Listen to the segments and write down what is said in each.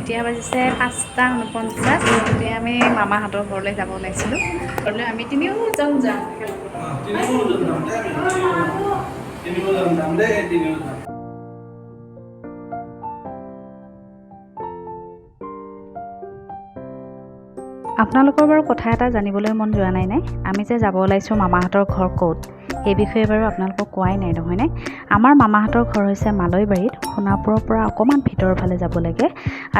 এতিয়া বাজিছে 5:49। এতিয়া আমি মামাহঁতৰ ঘৰলৈ যাব ওলাইছিলোঁ। ঘৰলৈ আমি তিনিওজন যাম। আপোনালোকৰ বাৰু কথা এটা জানিবলৈ মন যোৱা নাই? আমি যে যাব ওলাইছোঁ মামাহঁতৰ ঘৰ ক'ত, সেই বিষয়ে বাৰু আপোনালোকক কোৱাই নাই নহয়নে? আমাৰ মামাহঁতৰ ঘৰ হৈছে মালৈবাৰীত। সোণাপুৰৰ পৰা অকণমান ভিতৰৰ ফালে যাব লাগে।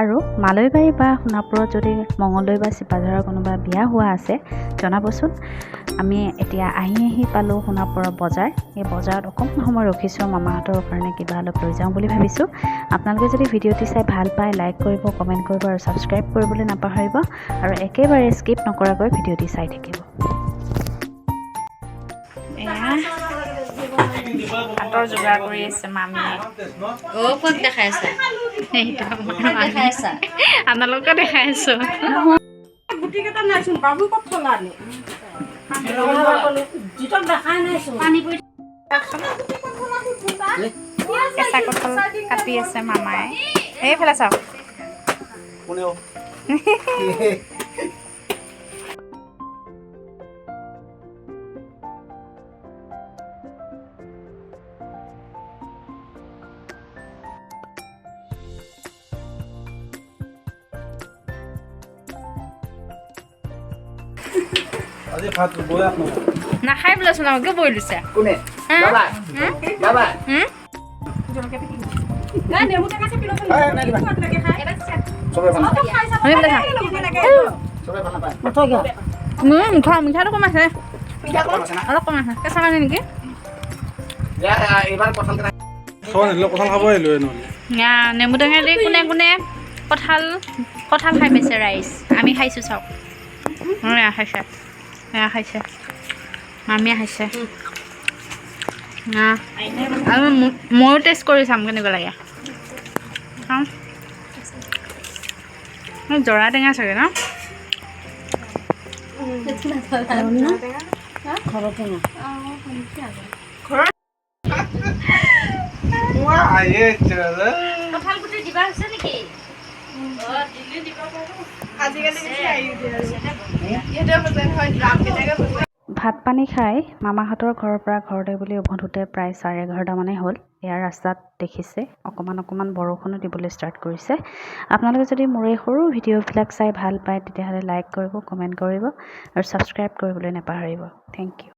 আৰু মালৈবাৰী বা সোণাপুৰত যদি মঙলদৈ বা চিপাঝাৰৰ কোনোবা বিয়া হোৱা আছে জনাবচোন। আমি এতিয়া আহি পালোঁ সোণাপুৰৰ বজাৰ। এই বজাৰত অকণমান সময় ৰখিছোঁ, মামাহঁতৰ কাৰণে কিবা অলপ লৈ যাওঁ বুলি ভাবিছোঁ। আপোনালোকে যদি ভিডিঅ'টি চাই ভাল পায় লাইক কৰিব, কমেণ্ট কৰিব আৰু ছাবস্ক্ৰাইব কৰিবলৈ নাপাহৰিব। আৰু একেবাৰে স্কিপ নকৰাকৈ ভিডিঅ'টি চাই থাকিব। হাতৰ যোগাৰ কৰি আছে মামীয়ে। ক'ত দেখাইছা? আপোনালোকে দেখাই আছোঁ। গুটিকেইটা নাইচোন, বাবু ক'ত থলানি? দেখাই নাইচোন। কেঁচা কঁঠাল কাটি আছে মামাই। এইফালে চাওক। আজি ভাত বয়া ন নাখাই বোলেচোন আমাকে বই দিছে। কোনে বাবা বাবা না নেমু টেঙা চেপি লচোন। নাই দিবা লাগে খাই। চবে ভাল চবে ভাল পায় মিঠাটো কম আছে, অলপ কম আছে। কেঁচা মানে নেকি? এইবাৰ কঁঠাল কঁঠাল খাব আহিলো নহ'লে নেমু টেঙা দি কোনে কোনে কঁঠাল খাই পাইছে ৰাইচ? আমি খাইছোঁ চাওক। এয়া খাইছে, এয়া খাইছে, মামীয়ে খাইছে। আৰু ময়ো টেষ্ট কৰি চাম কেনেকুৱা লাগে। চাওঁ, জৰা টেঙা চাগে ন? কঁঠাল গুটি দিবা হৈছে নেকি? ভাত পানী খাই মামাহঁতৰ ঘৰৰ পৰা ঘৰলৈ বুলি উভতোতে প্ৰায় 11:30 হ'ল। ইয়াৰ ৰাস্তাত দেখিছে অকণমান বৰষুণো দিবলৈ ষ্টাৰ্ট কৰিছে। আপোনালোকে যদি মোৰ এই সৰু ভিডিঅ'বিলাক চাই ভাল পায় তেতিয়াহ'লে লাইক কৰিব, কমেণ্ট কৰিব আৰু ছাবস্ক্ৰাইব কৰিবলৈ নাপাহৰিব। Thank U.